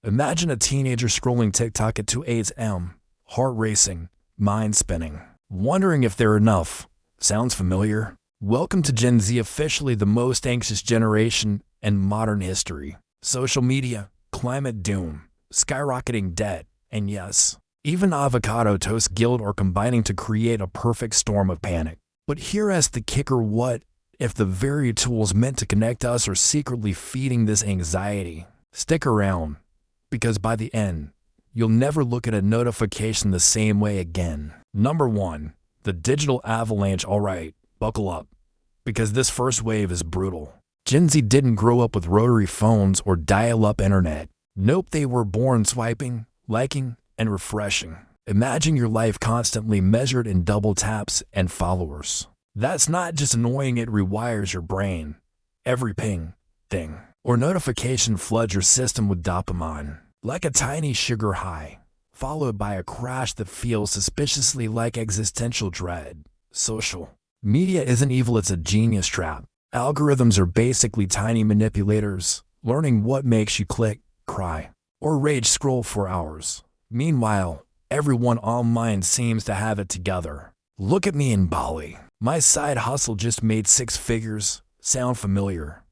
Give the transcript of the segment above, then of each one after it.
Imagine a teenager scrolling TikTok at 2 a.m., heart racing, mind spinning, wondering if they're enough. Sounds familiar? Welcome to Gen Z, officially the most anxious generation in modern history. Social media, climate doom, skyrocketing debt, and yes, even avocado toast guilt are combining to create a perfect storm of panic. But here's the kicker: what if the very tools meant to connect us are secretly feeding this anxiety? Stick around, because by the end, you'll never look at a notification the same way again. Number 1. The digital avalanche. Alright, buckle up, because this first wave is brutal. Gen Z didn't grow up with rotary phones or dial-up internet. Nope, they were born swiping, liking, and refreshing. Imagine your life constantly measured in double taps and followers. That's not just annoying, it rewires your brain. Every ping, ding, or notification floods your system with dopamine, like a tiny sugar high, followed by a crash that feels suspiciously like existential dread. Social media isn't evil, it's a genius trap. Algorithms are basically tiny manipulators, learning what makes you click, cry, or rage scroll for hours. Meanwhile, everyone online seems to have it together. Look at me in Bali. My side hustle just made 6 figures. Sound familiar?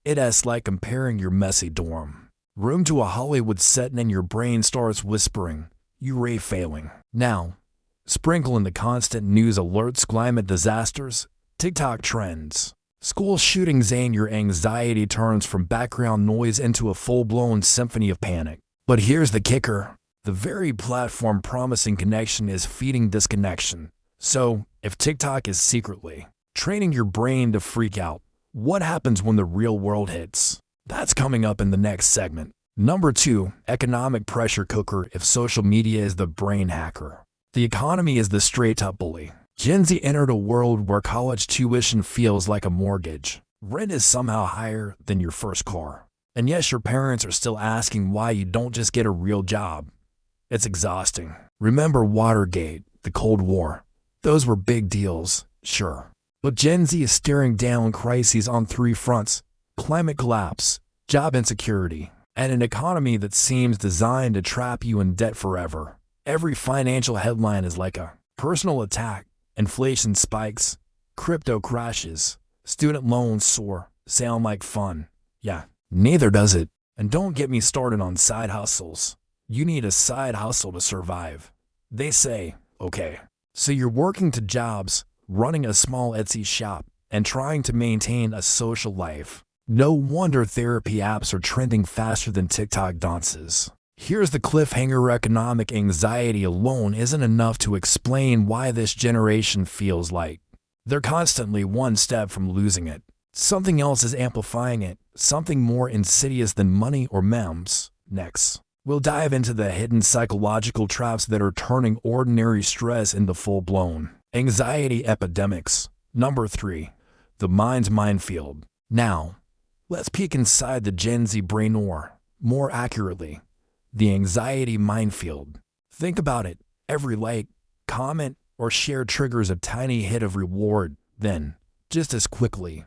It's like comparing your messy dorm room to a Hollywood set and your brain starts whispering, "You're failing." Now, sprinkle in the constant news alerts, climate disasters, TikTok trends, school shootings, and your anxiety turns from background noise into a full-blown symphony of panic. But here's the kicker: the very platform promising connection is feeding disconnection. So, if TikTok is secretly training your brain to freak out, what happens when the real world hits? That's coming up in the next segment. Number 2. Economic pressure cooker. If social media is the brain hacker, the economy is the straight-up bully. Gen Z entered a world where college tuition feels like a mortgage. Rent is somehow higher than your first car. And yes, your parents are still asking why you don't just get a real job. It's exhausting. Remember Watergate, the Cold War? Those were big deals, sure. But Gen Z is staring down crises on 3 fronts: climate collapse, job insecurity, and an economy that seems designed to trap you in debt forever. Every financial headline is like a personal attack. Inflation spikes, crypto crashes, student loans soar. Sound like fun? Yeah, neither does it. And don't get me started on side hustles. You need a side hustle to survive, they say. Okay, so you're working 2 jobs, running a small Etsy shop, and trying to maintain a social life. No wonder therapy apps are trending faster than TikTok dances. Here's the cliffhanger: economic anxiety alone isn't enough to explain why this generation feels like they're constantly one step from losing it. Something else is amplifying it, something more insidious than money or memes. Next, we'll dive into the hidden psychological traps that are turning ordinary stress into full-blown anxiety epidemics. Number 3. The mind's minefield. Now, let's peek inside the Gen Z brain, or, more accurately, the anxiety minefield. Think about it. Every like, comment, or share triggers a tiny hit of reward. Then, just as quickly,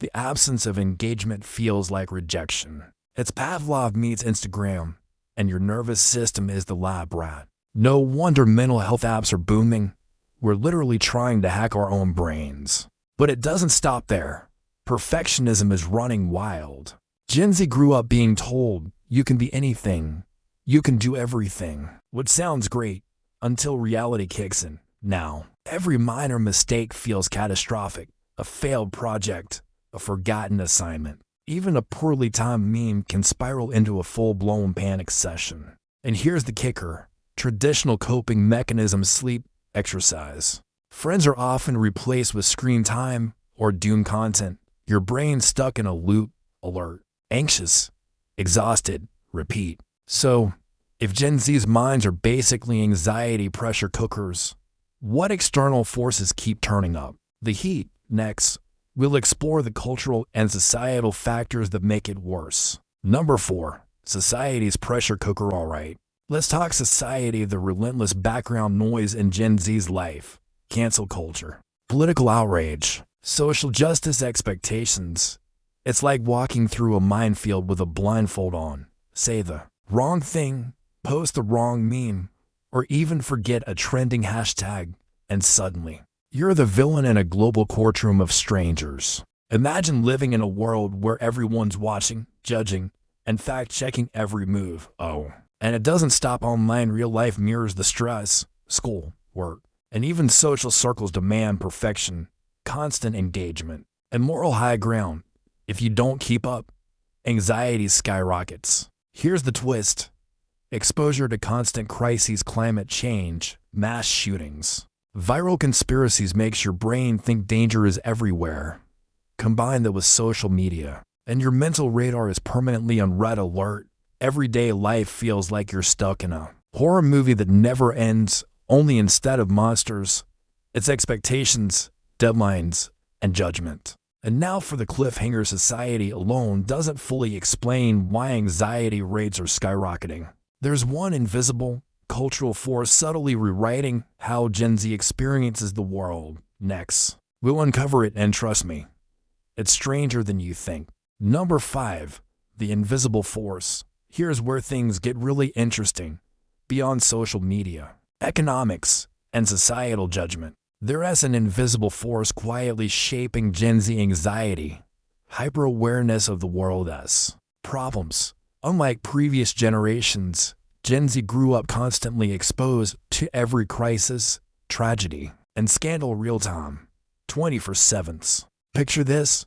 the absence of engagement feels like rejection. It's Pavlov meets Instagram, and your nervous system is the lab rat. No wonder mental health apps are booming. We're literally trying to hack our own brains. But it doesn't stop there. Perfectionism is running wild. Gen Z grew up being told, you can be anything, you can do everything, which sounds great, until reality kicks in. Now, every minor mistake feels catastrophic. A failed project, a forgotten assignment, even a poorly timed meme can spiral into a full-blown panic session. And here's the kicker: traditional coping mechanisms, sleep, exercise, friends, are often replaced with screen time or doom content. Your brain's stuck in a loop: alert, anxious, exhausted, repeat. So, if Gen Z's minds are basically anxiety pressure cookers, what external forces keep turning up the heat? Next, we'll explore the cultural and societal factors that make it worse. Number 4. Society's pressure cooker. Alright, let's talk society, the relentless background noise in Gen Z's life. Cancel culture, political outrage, social justice expectations. It's like walking through a minefield with a blindfold on. Say the wrong thing, post the wrong meme, or even forget a trending hashtag, and suddenly, you're the villain in a global courtroom of strangers. Imagine living in a world where everyone's watching, judging, and fact-checking every move. Oh, and it doesn't stop. Online real-life mirrors the stress. School, work, and even social circles demand perfection, constant engagement, and moral high ground. If you don't keep up, anxiety skyrockets. Here's the twist. Exposure to constant crises, climate change, mass shootings, viral conspiracies makes your brain think danger is everywhere. Combine that with social media, and your mental radar is permanently on red alert. Everyday life feels like you're stuck in a horror movie that never ends, only instead of monsters, it's expectations, deadlines, and judgment. And now for the cliffhanger. Society alone doesn't fully explain why anxiety rates are skyrocketing. There's one invisible, cultural force subtly rewriting how Gen Z experiences the world. Next, we'll uncover it, and trust me, it's stranger than you think. Number 5. The invisible force. Here's where things get really interesting. Beyond social media, economics, and societal judgment, there is an invisible force quietly shaping Gen Z anxiety, hyper-awareness of the world's problems. Unlike previous generations, Gen Z grew up constantly exposed to every crisis, tragedy, and scandal real-time, 24/7. Picture this: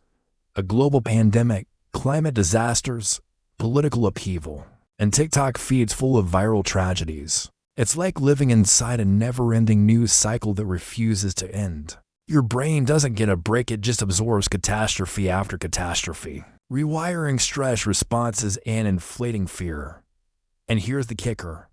a global pandemic, climate disasters, political upheaval, and TikTok feeds full of viral tragedies. It's like living inside a never-ending news cycle that refuses to end. Your brain doesn't get a break, it just absorbs catastrophe after catastrophe, rewiring stress responses and inflating fear. And here's the kicker.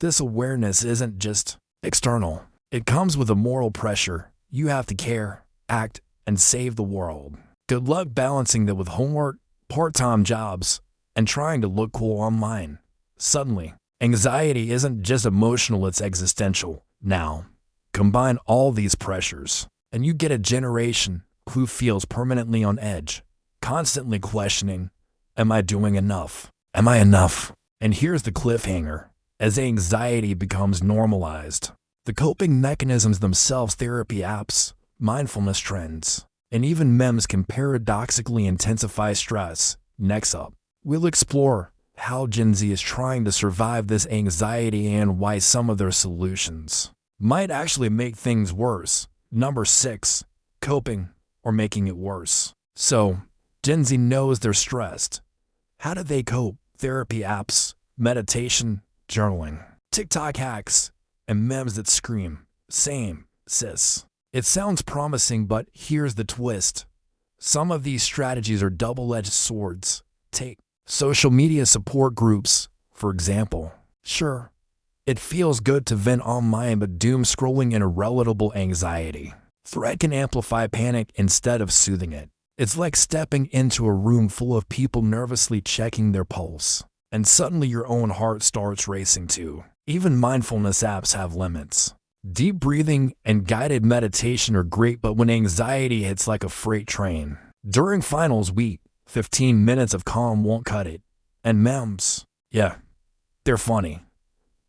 This awareness isn't just external. It comes with a moral pressure. You have to care, act, and save the world. Good luck balancing that with homework, part-time jobs, and trying to look cool online. Suddenly, anxiety isn't just emotional, it's existential. Now, combine all these pressures, and you get a generation who feels permanently on edge, constantly questioning, am I doing enough? Am I enough? And here's the cliffhanger. As anxiety becomes normalized, the coping mechanisms themselves, therapy apps, mindfulness trends, and even memes can paradoxically intensify stress. Next up, we'll explore how Gen Z is trying to survive this anxiety and why some of their solutions might actually make things worse. Number 6, coping or making it worse. So, Gen Z knows they're stressed. How do they cope? Therapy apps, meditation, journaling, TikTok hacks, and memes that scream, "Same, sis." It sounds promising, but here's the twist. Some of these strategies are double-edged swords. Take social media support groups, for example. Sure, it feels good to vent online, but doom scrolling and irrelevable anxiety. Threat can amplify panic instead of soothing it. It's like stepping into a room full of people nervously checking their pulse, and suddenly your own heart starts racing too. Even mindfulness apps have limits. Deep breathing and guided meditation are great, but when anxiety hits like a freight train during finals week, 15 minutes of calm won't cut it. And memes, yeah, they're funny,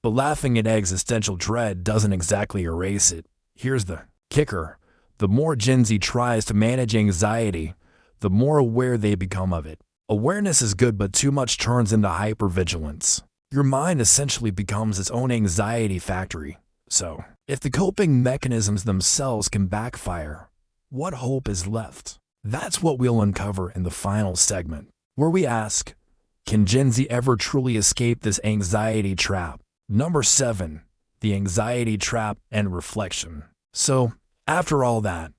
but laughing at existential dread doesn't exactly erase it. Here's the kicker. The more Gen Z tries to manage anxiety, the more aware they become of it. Awareness is good, but too much turns into hypervigilance. Your mind essentially becomes its own anxiety factory. So, if the coping mechanisms themselves can backfire, what hope is left? That's what we'll uncover in the final segment, where we ask, can Gen Z ever truly escape this anxiety trap? Number 7, the anxiety trap and reflection. So, after all that,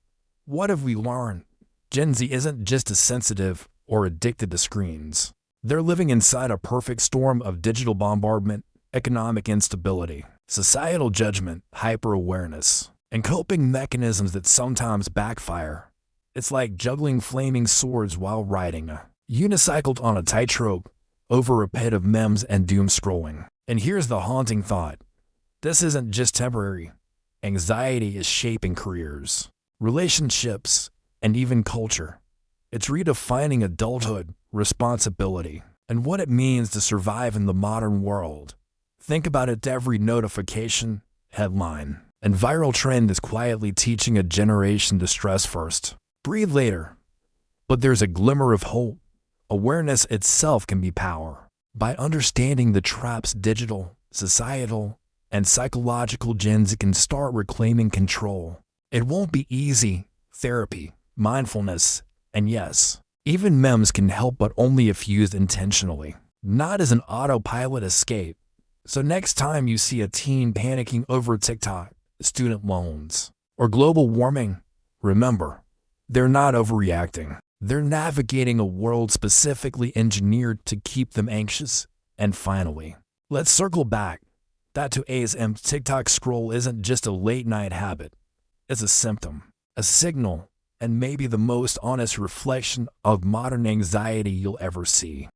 what have we learned? Gen Z isn't just as sensitive or addicted to screens. They're living inside a perfect storm of digital bombardment, economic instability, societal judgment, hyper-awareness, and coping mechanisms that sometimes backfire. It's like juggling flaming swords while riding a unicycle on a tightrope over a pit of memes and doom scrolling. And here's the haunting thought. This isn't just temporary. Anxiety is shaping careers, relationships, and even culture. It's redefining adulthood, responsibility, and what it means to survive in the modern world. Think about it: every notification, headline, and viral trend is quietly teaching a generation to stress first, breathe later. But there's a glimmer of hope. Awareness itself can be power. By understanding the traps digital, societal, and psychological, Gen Z can start reclaiming control. It won't be easy. Therapy, mindfulness, and yes, even memes can help, but only if used intentionally, not as an autopilot escape. So next time you see a teen panicking over TikTok, student loans, or global warming, remember, they're not overreacting. They're navigating a world specifically engineered to keep them anxious. And finally, let's circle back. That to ASM TikTok scroll isn't just a late-night habit. It's a symptom, a signal, and maybe the most honest reflection of modern anxiety you'll ever see.